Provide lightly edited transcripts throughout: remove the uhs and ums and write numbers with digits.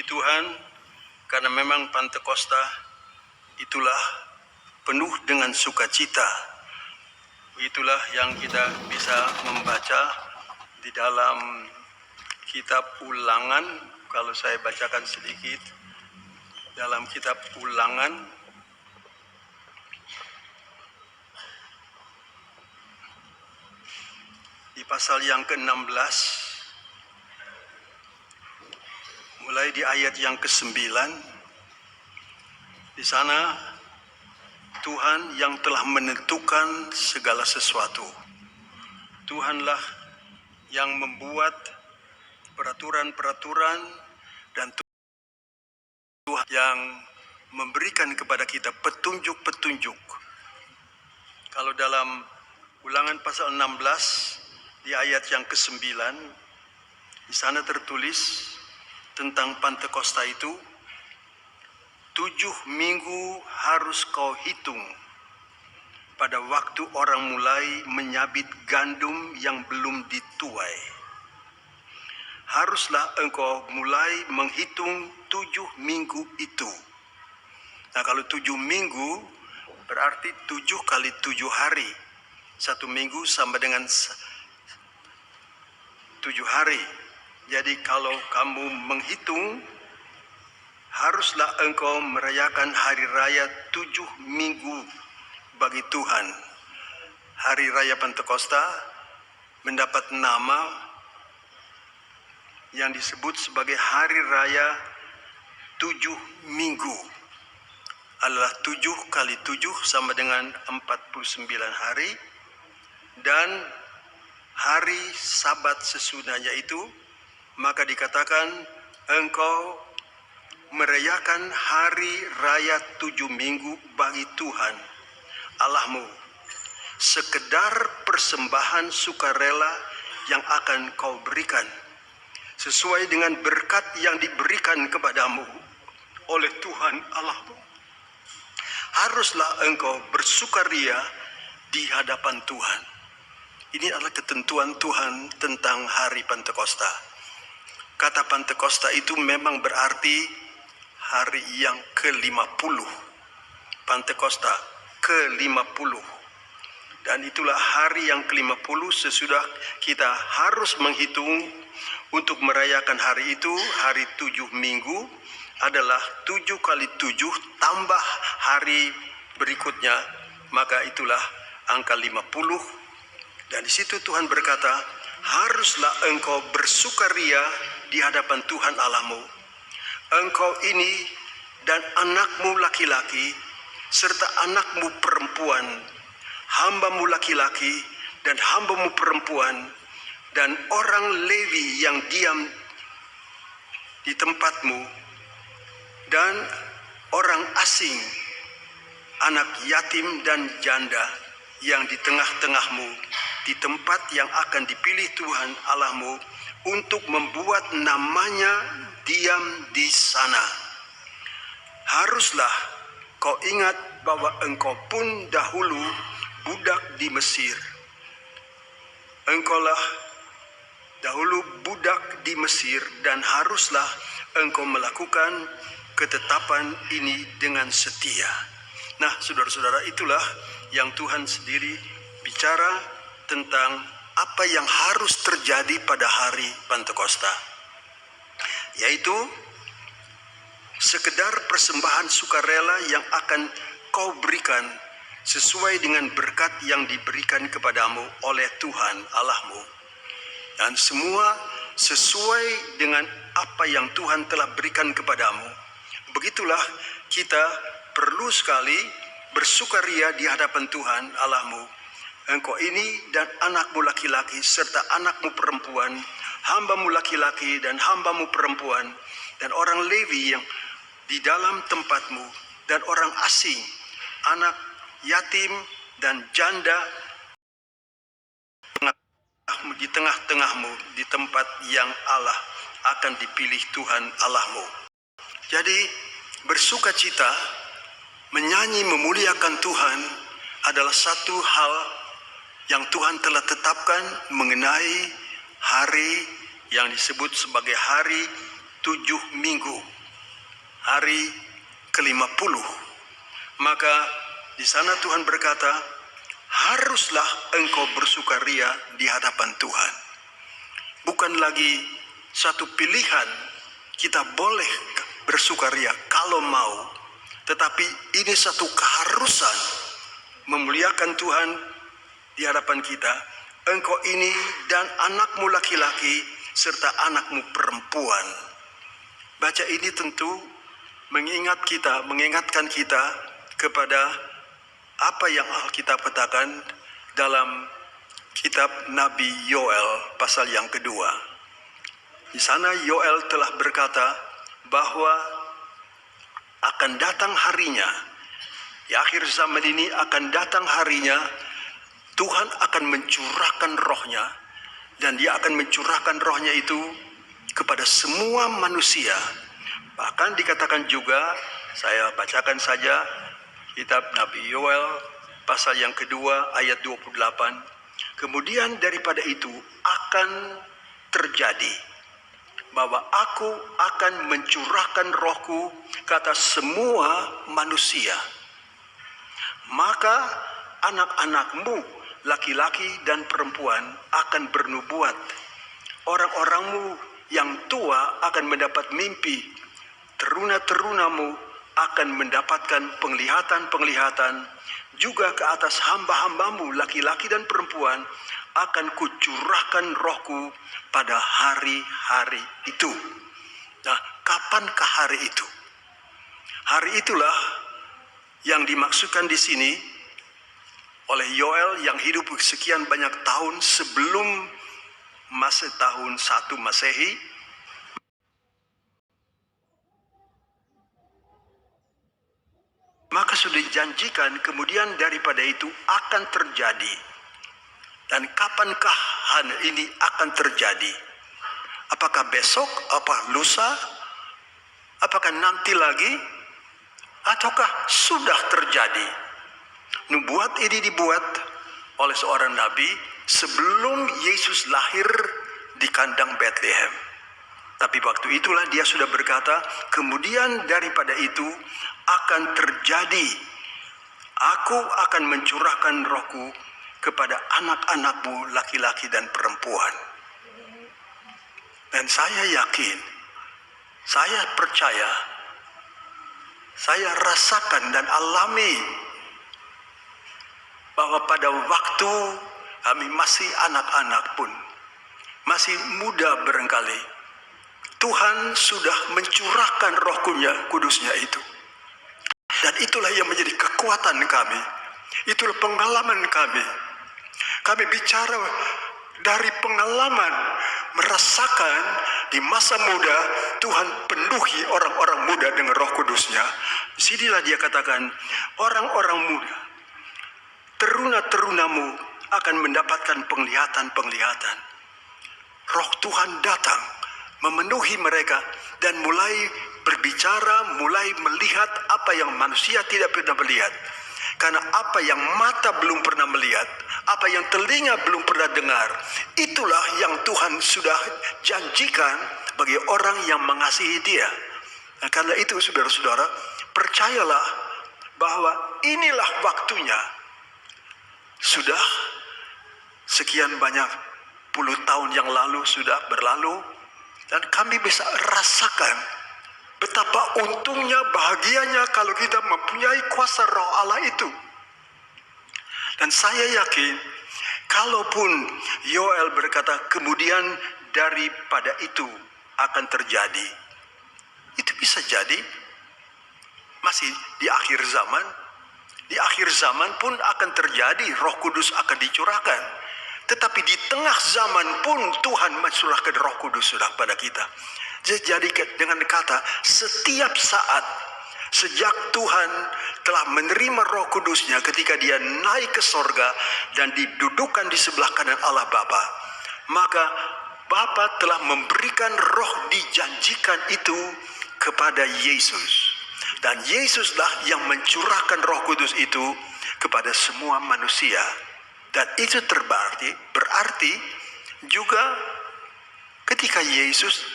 Puji Tuhan, karena memang Pantekosta itulah penuh dengan sukacita. Itulah yang kita bisa membaca di dalam kitab Ulangan. Kalau saya bacakan sedikit dalam kitab Ulangan, di pasal yang ke-16, mulai di ayat yang ke-9, di sana Tuhan yang telah menentukan segala sesuatu. Tuhanlah yang membuat peraturan-peraturan dan Tuhan yang memberikan kepada kita petunjuk-petunjuk. Kalau dalam Ulangan pasal 16 di ayat yang ke-9, di sana tertulis tentang Pantekosta itu, 7 minggu harus kau hitung pada waktu orang mulai menyabit gandum yang belum dituai. Haruslah engkau mulai menghitung 7 minggu itu. Nah, kalau 7 minggu berarti 7 kali 7 hari. 1 minggu sama dengan 7 hari. Jadi kalau kamu menghitung, haruslah engkau merayakan hari raya 7 minggu bagi Tuhan. Hari raya Pantekosta mendapat nama yang disebut sebagai hari raya 7 minggu. Adalah 7 kali 7 sama dengan 49 hari. Dan hari Sabat sesudahnya itu, maka dikatakan engkau merayakan hari raya 7 minggu bagi Tuhan Allahmu, sekedar persembahan sukarela yang akan kau berikan sesuai dengan berkat yang diberikan kepadamu oleh Tuhan Allahmu. Haruslah engkau bersukaria di hadapan Tuhan. Ini adalah ketentuan Tuhan tentang hari Pantekosta. Kata Pantekosta itu memang berarti hari yang ke-50. Pantekosta ke-50. Dan itulah hari yang ke-50 sesudah kita harus menghitung untuk merayakan hari itu. Hari 7 minggu adalah 7 kali 7 tambah hari berikutnya. Maka itulah angka 50. Dan di situ Tuhan berkata, haruslah engkau bersukaria di hadapan Tuhan Allahmu. Engkau ini dan anakmu laki-laki serta anakmu perempuan, hambamu laki-laki dan hambamu perempuan, dan orang Lewi yang diam di tempatmu, dan orang asing, anak yatim dan janda yang di tengah-tengahmu, di tempat yang akan dipilih Tuhan Allahmu untuk membuat namanya diam di sana. Haruslah kau ingat bahwa engkau pun dahulu budak di Mesir. Engkaulah dahulu budak di Mesir, dan haruslah engkau melakukan ketetapan ini dengan setia. Nah, saudara-saudara, itulah yang Tuhan sendiri bicara tentang apa yang harus terjadi pada hari Pantekosta, yaitu sekedar persembahan sukarela yang akan kau berikan sesuai dengan berkat yang diberikan kepadamu oleh Tuhan Allahmu, dan semua sesuai dengan apa yang Tuhan telah berikan kepadamu. Begitulah kita perlu sekali bersukaria di hadapan Tuhan Allahmu. Engkau ini dan anakmu laki-laki serta anakmu perempuan, hambamu laki-laki dan hambamu perempuan, dan orang Lewi yang di dalam tempatmu, dan orang asing, anak yatim dan janda di tengah-tengahmu, di tempat yang Allah akan dipilih Tuhan Allahmu. Jadi bersukacita, menyanyi memuliakan Tuhan adalah satu hal yang Tuhan telah tetapkan mengenai hari yang disebut sebagai hari 7 minggu, hari ke-50. Maka di sana Tuhan berkata, haruslah engkau bersukaria di hadapan Tuhan. Bukan lagi satu pilihan kita boleh bersukaria kalau mau, tetapi ini satu keharusan memuliakan Tuhan di hadapan kita. Engkau ini dan anakmu laki-laki serta anakmu perempuan. Baca ini tentu mengingatkan kita kepada apa yang Alkitab katakan dalam kitab Nabi Yoel pasal yang kedua. Di sana Yoel telah berkata bahwa akan datang harinya, di akhir zaman ini akan datang harinya, Tuhan akan mencurahkan rohnya, dan dia akan mencurahkan rohnya itu kepada semua manusia. Bahkan dikatakan juga, saya bacakan saja kitab Nabi Yoel pasal yang kedua ayat 28. Kemudian daripada itu akan terjadi bahwa aku akan mencurahkan rohku ke atas semua manusia. Maka anak-anakmu laki-laki dan perempuan akan bernubuat. Orang-orangmu yang tua akan mendapat mimpi. Teruna-terunamu akan mendapatkan penglihatan-penglihatan. Juga ke atas hamba-hambamu laki-laki dan perempuan akan kucurahkan rohku pada hari-hari itu. Nah, kapankah hari itu? Hari itulah yang dimaksudkan di sini oleh Yoel yang hidup sekian banyak tahun sebelum masa tahun 1 Masehi. Maka sudah dijanjikan kemudian daripada itu akan terjadi. Dan kapankah hal ini akan terjadi? Apakah besok? Apa lusa? Apakah nanti lagi? Ataukah sudah terjadi? Nubuat ini dibuat oleh seorang nabi sebelum Yesus lahir di kandang Bethlehem. Tapi waktu itulah dia sudah berkata, kemudian daripada itu akan terjadi. Aku akan mencurahkan rohku kepada anak-anakmu laki-laki dan perempuan. Dan saya yakin, saya percaya, saya rasakan dan alami bahwa pada waktu kami masih anak-anak pun, masih muda barangkali, Tuhan sudah mencurahkan roh kudusnya itu. Dan itulah yang menjadi kekuatan kami. Itulah pengalaman kami. Kami bicara dari pengalaman, merasakan di masa muda Tuhan penuhi orang-orang muda dengan roh kudusnya. Disinilah dia katakan, orang-orang muda, teruna-terunamu akan mendapatkan penglihatan-penglihatan. Roh Tuhan datang memenuhi mereka dan mulai berbicara, mulai melihat apa yang manusia tidak pernah melihat. Karena apa yang mata belum pernah melihat, apa yang telinga belum pernah dengar, itulah yang Tuhan sudah janjikan bagi orang yang mengasihi Dia. Nah, karena itu saudara-saudara, percayalah bahwa inilah waktunya. Sudah sekian banyak puluh tahun yang lalu sudah berlalu, dan kami bisa rasakan betapa untungnya, bahagianya kalau kita mempunyai kuasa roh Allah itu. Dan saya yakin, kalaupun Yoel berkata kemudian daripada itu akan terjadi, itu bisa jadi masih di akhir zaman. Di akhir zaman pun akan terjadi, Roh Kudus akan dicurahkan. Tetapi di tengah zaman pun Tuhan mencurahkan Roh Kudus sudah pada kita. Jadi dengan kata setiap saat sejak Tuhan telah menerima Roh Kudusnya ketika Dia naik ke sorga dan didudukan di sebelah kanan Allah Bapa, maka Bapa telah memberikan Roh dijanjikan itu kepada Yesus. Dan Yesuslah yang mencurahkan Roh Kudus itu kepada semua manusia. Dan itu berarti juga ketika Yesus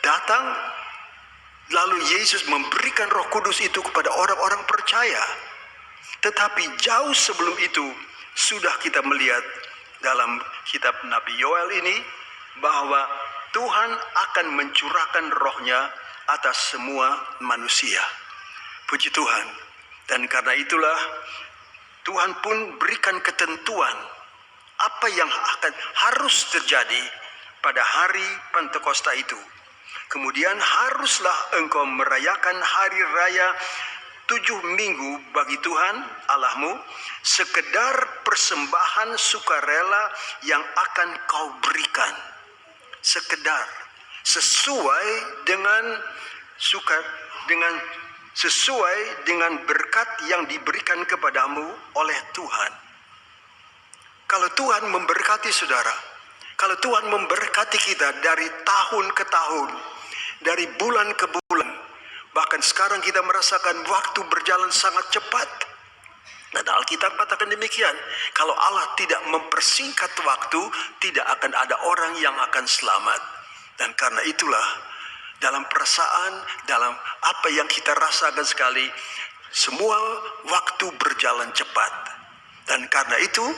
datang Lalu Yesus memberikan Roh Kudus itu kepada orang-orang percaya. Tetapi jauh sebelum itu sudah kita melihat dalam kitab Nabi Yoel ini bahwa Tuhan akan mencurahkan rohnya atas semua manusia. Puji Tuhan. Dan karena itulah Tuhan pun berikan ketentuan apa yang harus terjadi pada hari Pentakosta itu. Kemudian haruslah engkau merayakan hari raya 7 minggu bagi Tuhan Allahmu, sekedar persembahan sukarela yang akan kau berikan. Sekedar sesuai dengan berkat yang diberikan kepadamu oleh Tuhan. Kalau Tuhan memberkati saudara, kalau Tuhan memberkati kita dari tahun ke tahun, dari bulan ke bulan, bahkan sekarang kita merasakan waktu berjalan sangat cepat. Dan Alkitab katakan demikian, kalau Allah tidak mempersingkat waktu, tidak akan ada orang yang akan selamat. Dan karena itulah, dalam perasaan, dalam apa yang kita rasakan sekali, semua waktu berjalan cepat. Dan karena itu,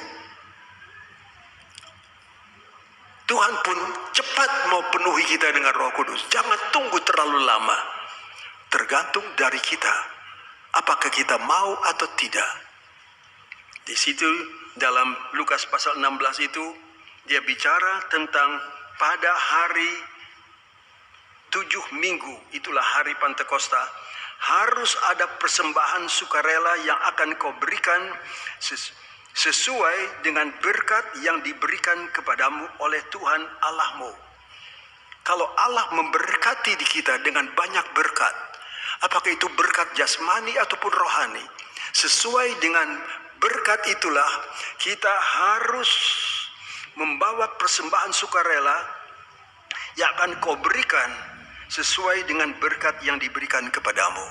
Tuhan pun cepat mau penuhi kita dengan Roh Kudus. Jangan tunggu terlalu lama. Tergantung dari kita, apakah kita mau atau tidak. Di situ dalam Lukas pasal 16 itu dia bicara tentang pada hari 7 minggu, itulah hari Pentakosta, harus ada persembahan sukarela yang akan kau berikan sesuai dengan berkat yang diberikan kepadamu oleh Tuhan Allahmu. Kalau Allah memberkati di kita dengan banyak berkat, apakah itu berkat jasmani ataupun rohani, sesuai dengan berkat itulah kita harus membawa persembahan sukarela yang akan kau berikan sesuai dengan berkat yang diberikan kepadamu.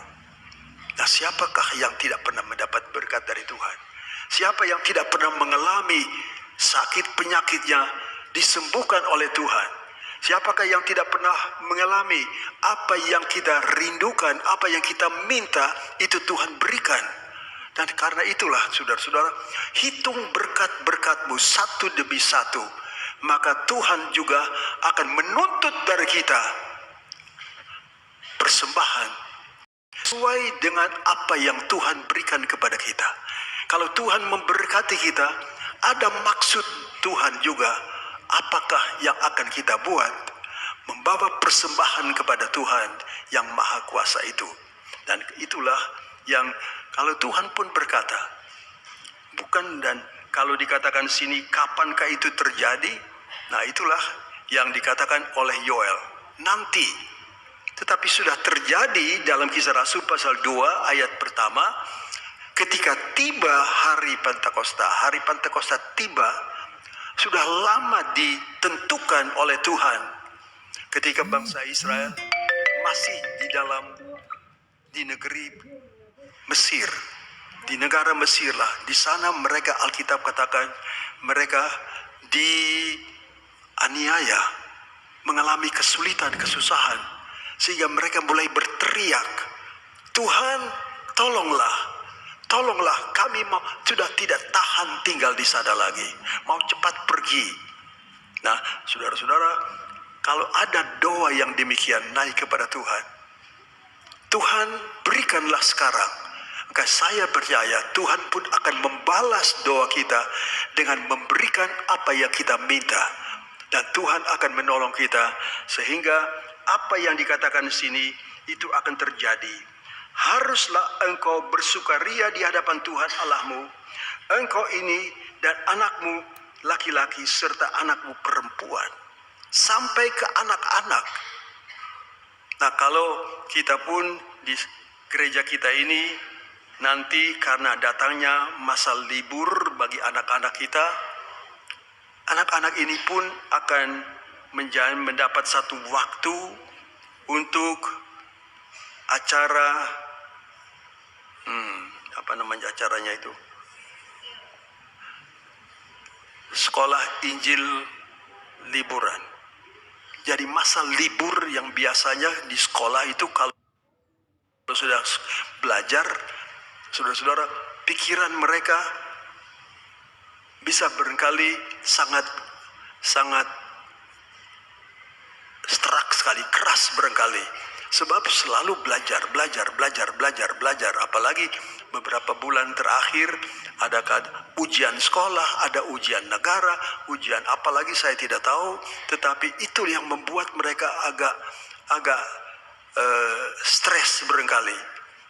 Nah, siapakah yang tidak pernah mendapat berkat dari Tuhan? Siapa yang tidak pernah mengalami sakit penyakitnya disembuhkan oleh Tuhan? Siapakah yang tidak pernah mengalami apa yang kita rindukan, apa yang kita minta, itu Tuhan berikan. Dan karena itulah saudara-saudara, hitung berkat-berkatmu satu demi satu, maka Tuhan juga akan menuntut dari kita persembahan sesuai dengan apa yang Tuhan berikan kepada kita. Kalau Tuhan memberkati kita, ada maksud Tuhan juga. Apakah yang akan kita buat? Membawa persembahan kepada Tuhan yang Maha Kuasa itu. Dan itulah yang kalau Tuhan pun berkata, bukan, dan kalau dikatakan sini kapankah itu terjadi? Nah, itulah yang dikatakan oleh Yoel, nanti. Tetapi sudah terjadi dalam Kisah Rasul pasal 2 ayat pertama, ketika tiba hari Pentakosta. Hari Pentakosta tiba, sudah lama ditentukan oleh Tuhan. Ketika bangsa Israel masih di negeri Mesir, di negara Mesir lah. Di sana mereka, Alkitab katakan, mereka dianiaya, mengalami kesulitan, kesusahan, sehingga mereka mulai berteriak, Tuhan, tolonglah, tolonglah, kami sudah tidak tahan tinggal di sana lagi, mau cepat pergi. Nah, saudara-saudara, kalau ada doa yang demikian naik kepada Tuhan, Tuhan berikanlah sekarang. Maka saya percaya Tuhan pun akan membalas doa kita dengan memberikan apa yang kita minta. Dan Tuhan akan menolong kita sehingga apa yang dikatakan di sini itu akan terjadi. Haruslah engkau bersukaria di hadapan Tuhan Allahmu, engkau ini dan anakmu laki-laki serta anakmu perempuan, sampai ke anak-anak. Nah, kalau kita pun di gereja kita ini nanti karena datangnya masa libur bagi anak-anak kita, anak-anak ini pun akan mendapat satu waktu untuk acara, apa namanya acaranya itu? Sekolah Injil liburan. Jadi masa libur yang biasanya di sekolah itu kalau Kalau sudah belajar, saudara-saudara, pikiran mereka bisa barangkali sangat struck sekali, keras barangkali. Sebab selalu belajar. Apalagi beberapa bulan terakhir ada ujian sekolah, ada ujian negara, ujian apalagi saya tidak tahu. Tetapi itu yang membuat mereka agak stres barangkali.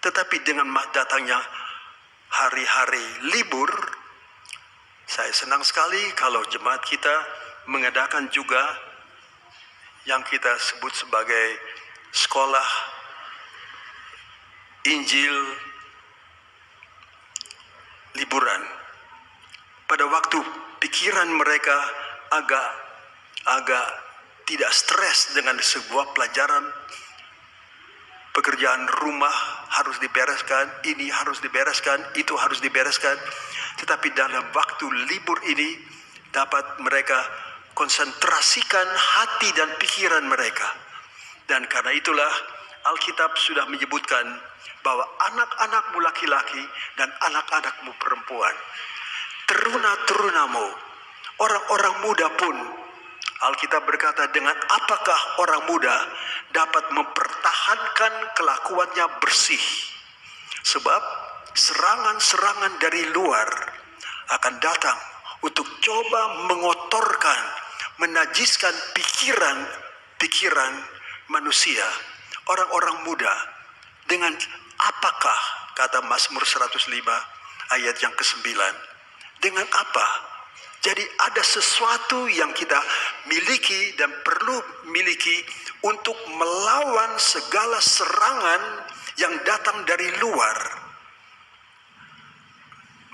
Tetapi dengan datangnya hari-hari libur, saya senang sekali kalau jemaat kita mengadakan juga yang kita sebut sebagai sekolah Injil liburan. Pada waktu pikiran mereka agak tidak stres dengan sebuah pelajaran, pekerjaan rumah harus dibereskan, ini harus dibereskan, itu harus dibereskan. Tetapi dalam waktu libur ini dapat mereka konsentrasikan hati dan pikiran mereka. Dan karena itulah Alkitab sudah menyebutkan bahwa anak-anakmu laki-laki dan anak-anakmu perempuan, teruna-terunamu, orang-orang muda pun, Alkitab berkata, dengan apakah orang muda dapat mempertahankan kelakuannya bersih? Sebab serangan-serangan dari luar akan datang untuk coba mengotorkan, menajiskan pikiran manusia, orang-orang muda. Dengan apakah, kata Mazmur 105 ayat yang ke-9, dengan apa? Jadi ada sesuatu yang kita miliki dan perlu miliki untuk melawan segala serangan yang datang dari luar.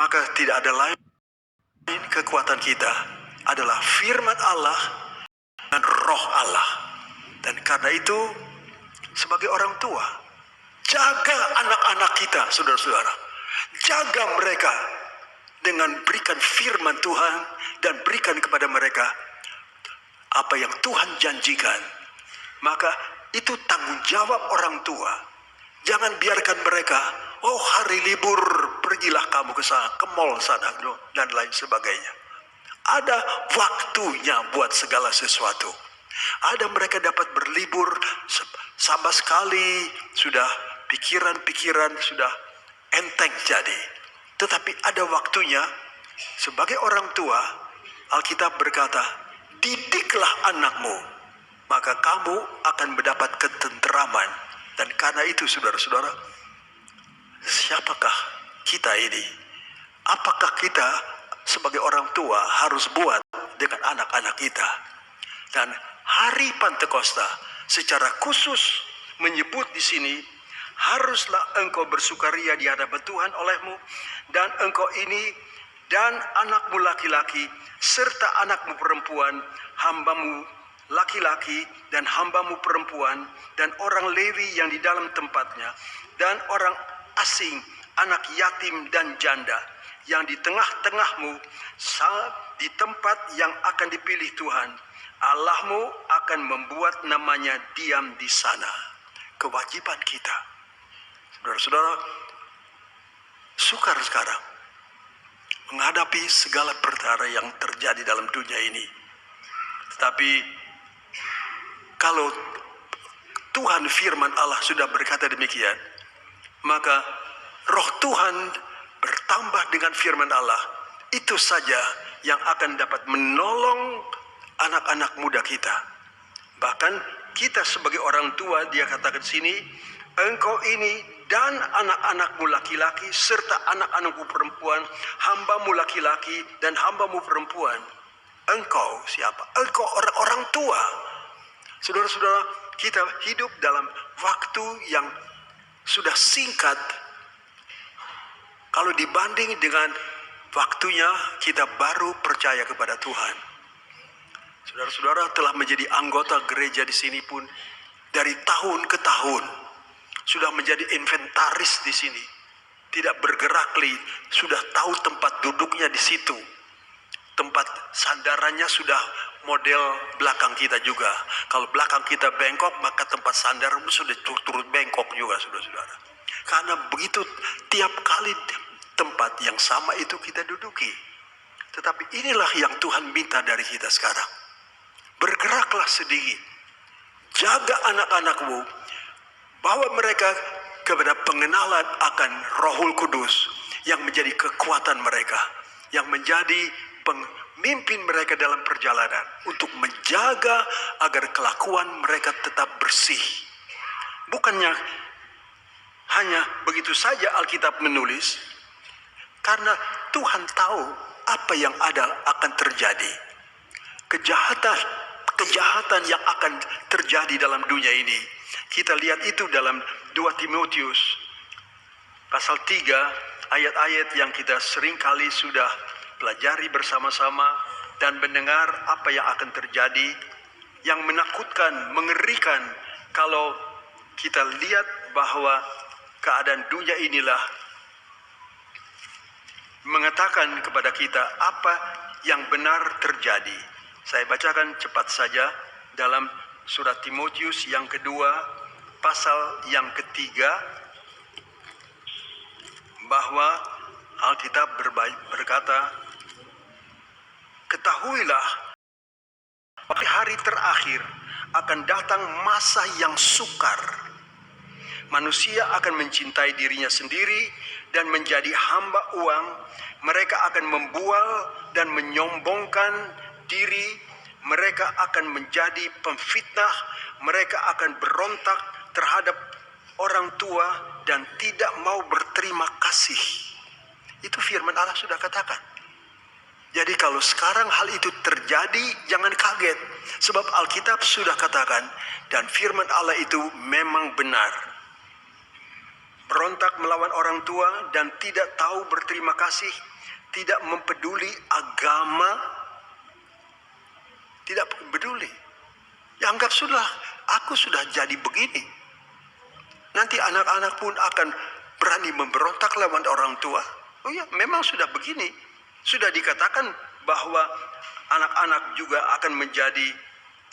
Maka tidak ada lain kekuatan kita adalah firman Allah dan roh Allah. Dan karena itu sebagai orang tua, jaga anak-anak kita, saudara-saudara. Jaga mereka dengan berikan firman Tuhan dan berikan kepada mereka apa yang Tuhan janjikan. Maka itu tanggung jawab orang tua. Jangan biarkan mereka, oh hari libur pergilah kamu ke sana, ke mall sana dan lain sebagainya. Ada waktunya buat segala sesuatu. Ada mereka dapat berlibur sama sekali, sudah pikiran-pikiran sudah enteng jadi. Tetapi ada waktunya. Sebagai orang tua, Alkitab berkata, didiklah anakmu, maka kamu akan mendapat ketenteraman. Dan karena itu saudara-saudara, siapakah kita ini? Apakah kita sebagai orang tua harus buat dengan anak-anak kita? Dan hari Pantekosta secara khusus menyebut di sini, haruslah engkau bersukaria di hadapan Tuhan olehmu, dan engkau ini dan anakmu laki-laki serta anakmu perempuan, hambamu laki-laki dan hambamu perempuan, dan orang Lewi yang di dalam tempatnya, dan orang asing, anak yatim dan janda yang di tengah-tengahmu, di tempat yang akan dipilih Tuhan Allahmu akan membuat namanya diam di sana. Kewajiban kita, saudara-saudara, sukar sekarang menghadapi segala perkara yang terjadi dalam dunia ini. Tetapi kalau Tuhan firman Allah sudah berkata demikian, maka roh Tuhan bertambah dengan firman Allah. Itu saja yang akan dapat menolong anak-anak muda kita. Bahkan kita sebagai orang tua, dia katakan sini, engkau ini dan anak-anakmu laki-laki serta anak-anakmu perempuan, hambamu laki-laki dan hambamu perempuan. Engkau siapa? Engkau orang-orang tua. Saudara-saudara, kita hidup dalam waktu yang sudah singkat kalau dibanding dengan waktunya kita baru percaya kepada Tuhan. Saudara-saudara telah menjadi anggota gereja di sini pun dari tahun ke tahun, sudah menjadi inventaris di sini, tidak bergerak, sudah tahu tempat duduknya di situ. Tempat sandarannya sudah model belakang kita juga. Kalau belakang kita bengkok, maka tempat sandarmu sudah turut bengkok juga, saudara-saudara. Karena begitu tiap kali tempat yang sama itu kita duduki. Tetapi inilah yang Tuhan minta dari kita sekarang. Bergeraklah sedikit. Jaga anak-anakmu. Bawa mereka kepada pengenalan akan Rohul Kudus yang menjadi kekuatan mereka. Yang menjadi pemimpin mereka dalam perjalanan. Untuk menjaga agar kelakuan mereka tetap bersih. Bukannya hanya begitu saja Alkitab menulis, karena Tuhan tahu apa yang akan terjadi. Kejahatan yang akan terjadi dalam dunia ini. Kita lihat itu dalam 2 Timotius pasal 3, ayat-ayat yang kita seringkali sudah pelajari bersama-sama dan mendengar apa yang akan terjadi, yang menakutkan, mengerikan kalau kita lihat bahwa keadaan dunia inilah mengatakan kepada kita apa yang benar terjadi. Saya bacakan cepat saja dalam surat Timotius yang kedua, pasal yang ketiga, bahwa Alkitab berkata, ketahuilah pada hari terakhir akan datang masa yang sukar. Manusia akan mencintai dirinya sendiri dan menjadi hamba uang. Mereka akan membual dan menyombongkan diri. Mereka akan menjadi pemfitnah. Mereka akan berontak terhadap orang tua dan tidak mau berterima kasih. Itu firman Allah sudah katakan. Jadi kalau sekarang hal itu terjadi, jangan kaget. Sebab Alkitab sudah katakan dan firman Allah itu memang benar. Berontak melawan orang tua dan tidak tahu berterima kasih, tidak mempeduli agama, tidak peduli. Ya anggap sudah, aku sudah jadi begini. Nanti anak-anak pun akan berani memberontak lawan orang tua. Oh ya, memang sudah begini. Sudah dikatakan bahwa anak-anak juga akan menjadi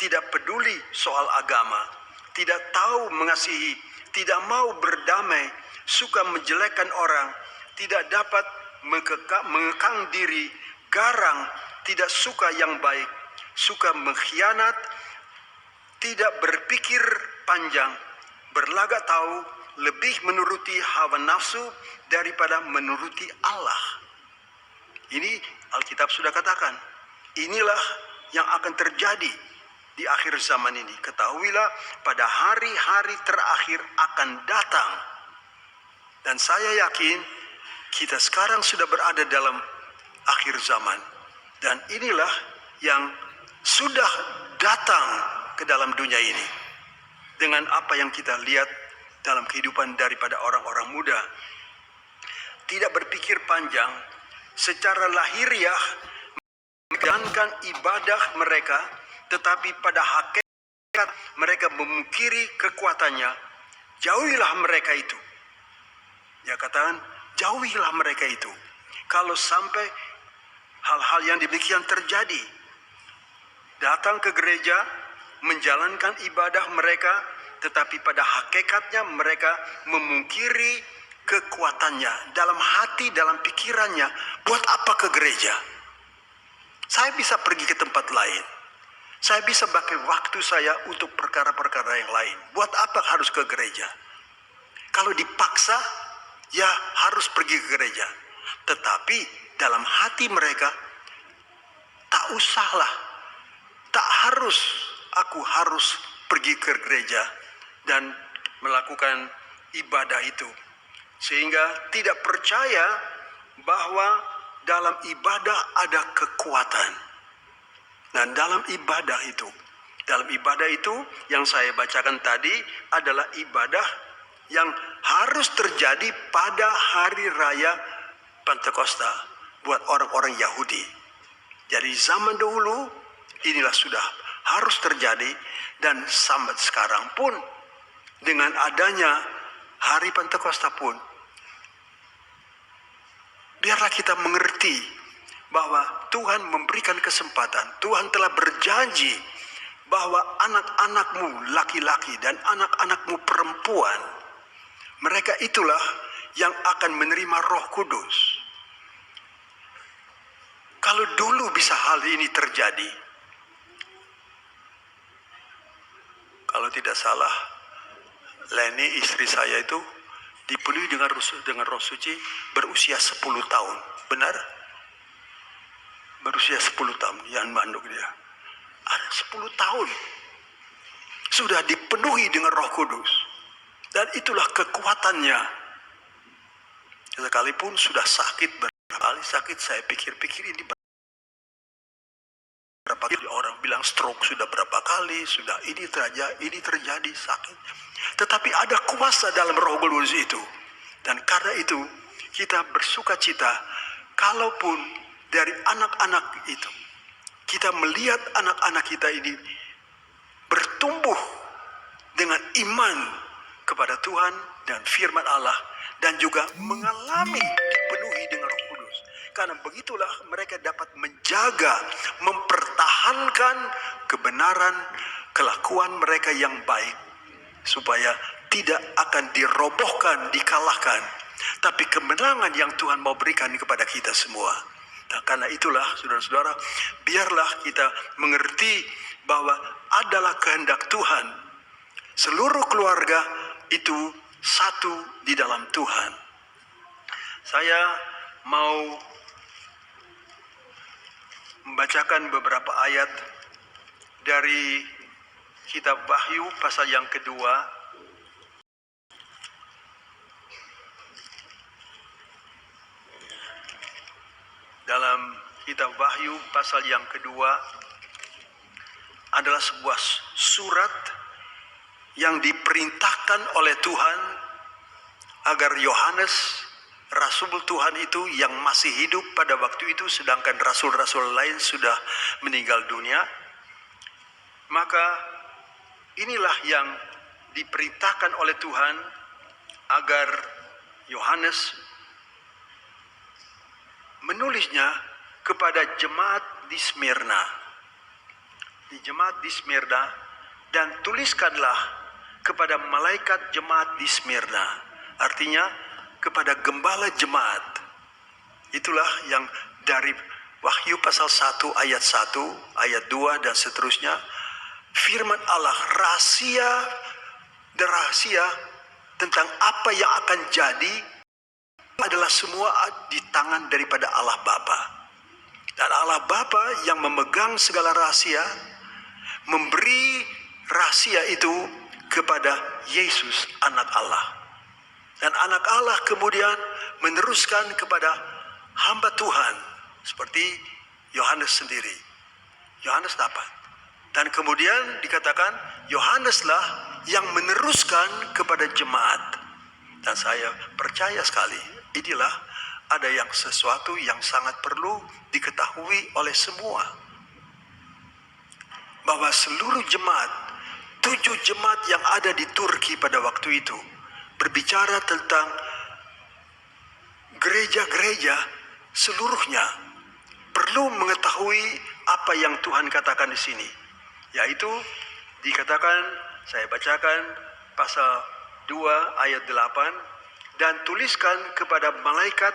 tidak peduli soal agama, tidak tahu mengasihi, tidak mau berdamai, suka menjelekkan orang, tidak dapat mengekang diri, garang, tidak suka yang baik, suka mengkhianat, tidak berpikir panjang, berlagak tahu, lebih menuruti hawa nafsu daripada menuruti Allah. Ini Alkitab sudah katakan. Inilah yang akan terjadi di akhir zaman ini. Ketahuilah pada hari-hari terakhir akan datang. Dan saya yakin kita sekarang sudah berada dalam akhir zaman. Dan inilah yang sudah datang ke dalam dunia ini. Dengan apa yang kita lihat dalam kehidupan daripada orang-orang muda. Tidak berpikir panjang, secara lahiriah menjalankan ibadah mereka, tetapi pada hakikat mereka memungkiri kekuatannya. Jauhilah mereka itu. Dia katakan, jauhilah mereka itu. Kalau sampai hal-hal yang demikian terjadi, datang ke gereja, menjalankan ibadah mereka, tetapi pada hakikatnya mereka memungkiri kekuatannya. Dalam hati, dalam pikirannya, buat apa ke gereja? Saya bisa pergi ke tempat lain. Saya bisa pakai waktu saya untuk perkara-perkara yang lain. Buat apa harus ke gereja? Kalau dipaksa, ya harus pergi ke gereja. Tetapi dalam hati mereka, tak usahlah, tak harus, aku harus pergi ke gereja dan melakukan ibadah itu. Sehingga tidak percaya bahwa dalam ibadah ada kekuatan. Dan dalam ibadah itu yang saya bacakan tadi adalah ibadah yang harus terjadi pada hari raya Pentakosta buat orang-orang Yahudi. Jadi zaman dahulu inilah sudah harus terjadi, dan sampai sekarang pun dengan adanya hari Pentakosta pun biarlah kita mengerti bahwa Tuhan memberikan kesempatan. Tuhan telah berjanji bahwa anak-anakmu laki-laki dan anak-anakmu perempuan Mereka itulah yang akan menerima Roh Kudus. Kalau dulu bisa hal ini terjadi, kalau tidak salah, Leni istri saya itu dipenuhi dengan Roh Suci berusia 10 tahun. Benar? Berusia 10 tahun, yang manduk dia. Ada 10 tahun sudah dipenuhi dengan Roh Kudus. Dan itulah kekuatannya. Sekalipun sudah sakit berapa kali sakit, saya pikir-pikir ini berapa kali orang bilang stroke sudah berapa kali, sudah ini terjadi sakit. Tetapi ada kuasa dalam Roh Kudus itu. Dan karena itu kita bersuka cita kalaupun dari anak-anak itu kita melihat anak-anak kita ini bertumbuh dengan iman kepada Tuhan dan firman Allah, dan juga mengalami dipenuhi dengan Roh Kudus. Karena begitulah mereka dapat menjaga, mempertahankan kebenaran, kelakuan mereka yang baik, supaya tidak akan dirobohkan, dikalahkan, tapi kemenangan yang Tuhan mau berikan kepada kita semua. Nah, karena itulah saudara-saudara, biarlah kita mengerti bahwa adalah kehendak Tuhan seluruh keluarga itu satu di dalam Tuhan. Saya mau membacakan beberapa ayat dari kitab Wahyu pasal yang kedua. Dalam kitab Wahyu pasal yang kedua adalah sebuah surat yang diperintahkan oleh Tuhan agar Yohanes, Rasul Tuhan itu yang masih hidup pada waktu itu, sedangkan rasul-rasul lain sudah meninggal dunia. Maka inilah yang diperintahkan oleh Tuhan agar Yohanes menulisnya kepada jemaat di Smyrna. Di jemaat di Smyrna, dan tuliskanlah kepada malaikat jemaat di Smyrna. Artinya kepada gembala jemaat. Itulah yang dari Wahyu pasal 1 ayat 1, ayat 2 dan seterusnya. Firman Allah, rahasia tentang apa yang akan jadi adalah semua di tangan daripada Allah Bapa. Dan Allah Bapa yang memegang segala rahasia, memberi rahasia itu kepada Yesus anak Allah. Dan anak Allah kemudian meneruskan kepada hamba Tuhan seperti Yohanes sendiri. Yohanes dapat. Dan kemudian dikatakan Yohaneslah yang meneruskan kepada jemaat. Dan saya percaya sekali, inilah ada yang sesuatu yang sangat perlu diketahui oleh semua. Bahwa seluruh jemaat, 7 jemaat yang ada di Turki pada waktu itu, berbicara tentang gereja-gereja seluruhnya perlu mengetahui apa yang Tuhan katakan di sini. Yaitu dikatakan, saya bacakan pasal 2 ayat 8, dan tuliskan kepada malaikat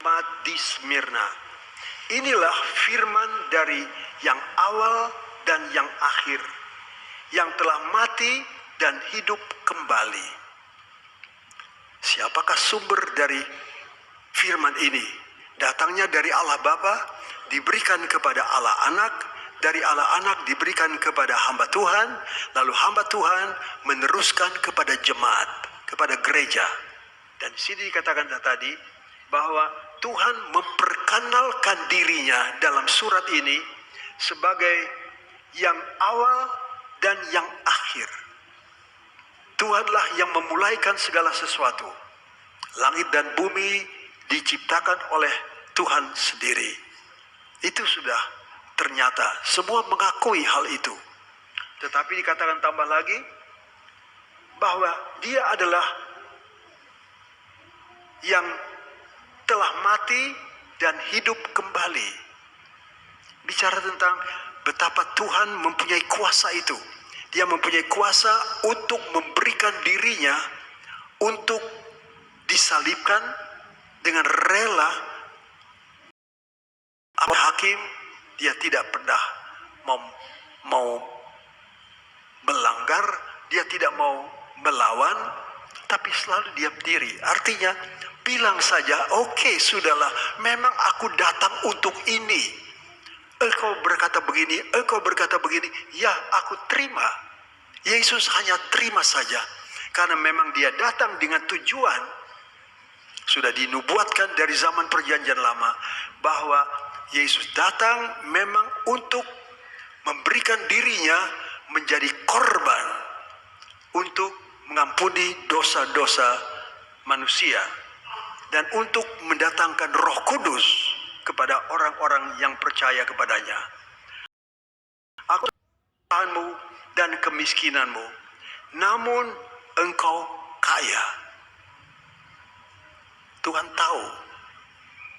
jemaat di Smyrna. Inilah firman dari yang awal dan yang akhir, yang telah mati dan hidup kembali. Siapakah sumber dari firman ini? Datangnya dari Allah Bapa, diberikan kepada Allah Anak, dari Allah Anak diberikan kepada hamba Tuhan, lalu hamba Tuhan meneruskan kepada jemaat, kepada gereja. Dan di sini dikatakan tadi bahwa Tuhan memperkenalkan dirinya dalam surat ini sebagai yang awal dan yang akhir. Tuhanlah yang memulaikan segala sesuatu. Langit dan bumi diciptakan oleh Tuhan sendiri. Itu sudah ternyata semua mengakui hal itu. Tetapi dikatakan tambah lagi bahwa dia adalah yang telah mati dan hidup kembali. Bicara tentang betapa Tuhan mempunyai kuasa itu. Dia mempunyai kuasa untuk memberikan dirinya untuk disalibkan dengan rela. Hakim, dia tidak pernah mau melanggar, dia tidak mau melawan, tapi selalu diam diri. Artinya bilang saja, oke, sudahlah, memang aku datang untuk ini. Engkau berkata begini, engkau berkata begini, ya aku terima. Yesus hanya terima saja, karena memang dia datang dengan tujuan. Sudah dinubuatkan dari zaman perjanjian lama bahwa Yesus datang memang untuk memberikan dirinya menjadi korban untuk mengampuni dosa-dosa manusia dan untuk mendatangkan Roh Kudus kepada orang-orang yang percaya kepadanya. Aku tahanmu dan kemiskinanmu, namun engkau kaya. Tuhan tahu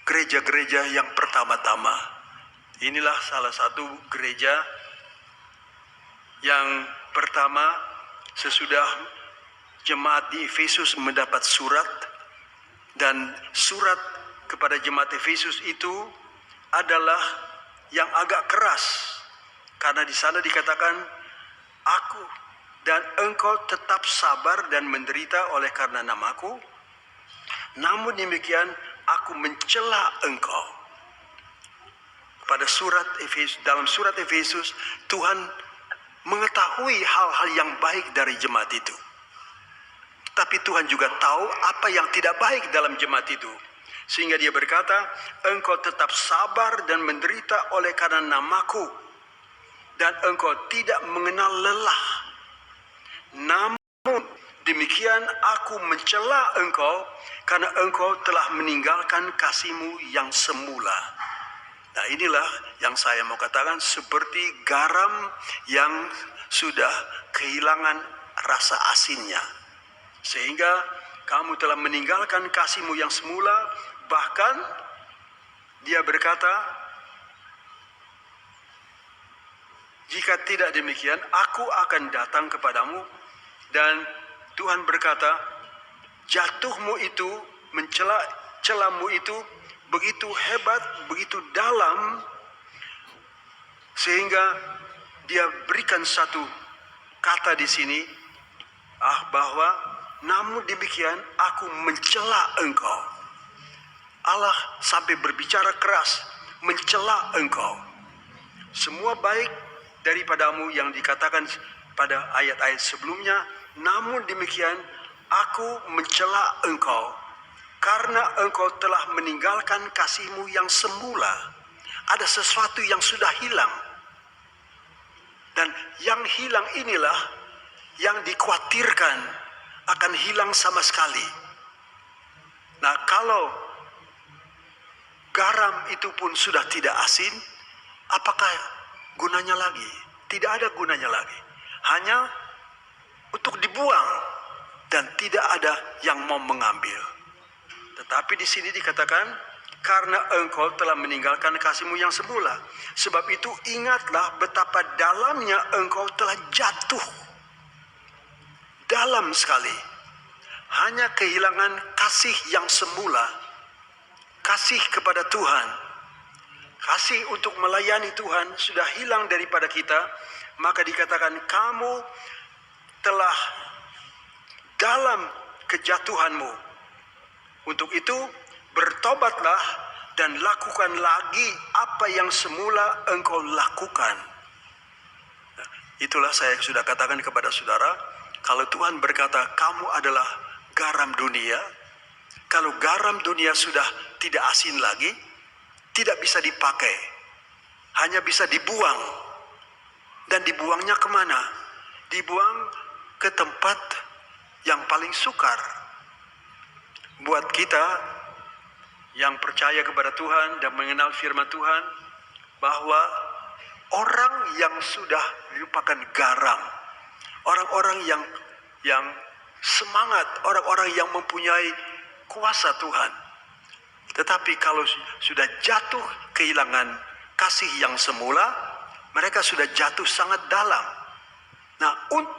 gereja-gereja yang pertama-tama. Inilah salah satu gereja yang pertama sesudah jemaat di Efesus mendapat surat, dan surat kepada jemaat Efesus itu adalah yang agak keras, karena di sana dikatakan, aku dan engkau tetap sabar dan menderita oleh karena namaku, namun demikian aku mencela engkau. Pada surat Efesus, dalam surat Efesus, Tuhan mengetahui hal-hal yang baik dari jemaat itu. Tapi Tuhan juga tahu apa yang tidak baik dalam jemaat itu. Sehingga dia berkata, engkau tetap sabar dan menderita oleh karena namaku, dan engkau tidak mengenal lelah. Namun demikian aku mencela engkau, karena engkau telah meninggalkan kasihmu yang semula. Nah, inilah yang saya mau katakan, seperti garam yang sudah kehilangan rasa asinnya. Sehingga kamu telah meninggalkan kasihmu yang semula. Bahkan dia berkata, jika tidak demikian, aku akan datang kepadamu. Dan Tuhan berkata, jatuhmu itu, celamu itu begitu hebat, begitu dalam, sehingga dia berikan satu kata di sini, bahwa namun demikian aku mencela engkau. Allah sampai berbicara keras, mencela engkau. Semua baik daripadamu yang dikatakan pada ayat-ayat sebelumnya, namun demikian aku mencela engkau, karena engkau telah meninggalkan kasihmu yang semula. Ada sesuatu yang sudah hilang. Dan yang hilang inilah yang dikhawatirkan akan hilang sama sekali. Nah, kalau garam itu pun sudah tidak asin, apakah gunanya lagi? Tidak ada gunanya lagi. Hanya untuk dibuang, dan tidak ada yang mau mengambil. Tetapi di sini dikatakan, karena engkau telah meninggalkan kasihmu yang semula. Sebab itu ingatlah betapa dalamnya engkau telah jatuh. Dalam sekali. Hanya kehilangan kasih yang semula. Kasih kepada Tuhan. Kasih untuk melayani Tuhan sudah hilang daripada kita. Maka dikatakan, kamu telah dalam kejatuhanmu. Untuk itu bertobatlah dan lakukan lagi apa yang semula engkau lakukan. Nah, itulah saya sudah katakan kepada saudara, kalau Tuhan berkata kamu adalah garam dunia, kalau garam dunia sudah tidak asin lagi, tidak bisa dipakai, hanya bisa dibuang. Dan dibuangnya kemana? Dibuang ke tempat yang paling sukar. Buat kita yang percaya kepada Tuhan dan mengenal firman Tuhan, bahwa orang yang sudah merupakan garam, orang-orang yang semangat, orang-orang yang mempunyai kuasa Tuhan, tetapi kalau sudah jatuh kehilangan kasih yang semula, mereka sudah jatuh sangat dalam. Nah, untuk